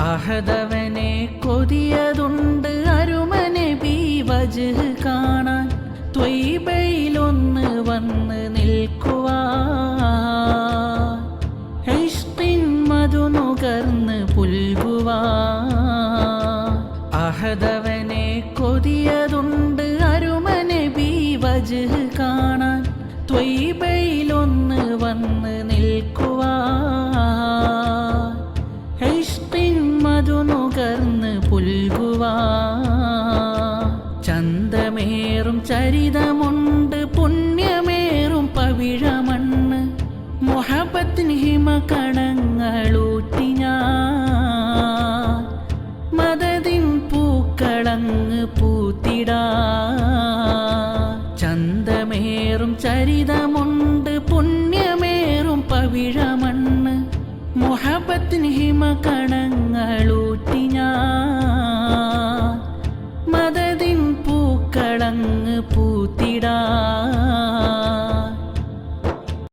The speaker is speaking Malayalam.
അഹദവനെ കൊതിയതുണ്ട് അരുമനബി വജ്ഹ് കാണാൻ, ത്വയ്ബയിലൊന്ന് വന്ന് നിൽക്കുവാൻ, ഇഷ്കിൻ മധു നുകർന്ന് പുൽകുവാൻ. അഹദവനെ കൊതിയതുണ്ട് അരുമനബി വജ്ഹ് കാണാൻ, ത്വയ്ബയിലൊന്ന് വന്ന് നിൽക്കുവാൻ, ഇഷ്കിൻ മധു നുകർന്ന് പുൽകുവാൻ. ചന്തമേറും ചരിതമുണ്ട് പുണ്യമേറും പവിഴമണ്ണ്, മുഹബത്തിന് ഹിമകണങ്ങളൂറ്റി ഞാൻ, മദദിൻ പൂക്കളങ്ങ് പൂത്തിടാൻ. ചന്തമേറും ചരിതമുണ്ട് പുണ്യമേറും പവിഴമണ്ണ്, മുഹബത്തിന് ഹിമകണങ്ങളൂറ്റി ഞാൻ, മദദിൻ പൂക്കളങ്ങ് പൂത്തി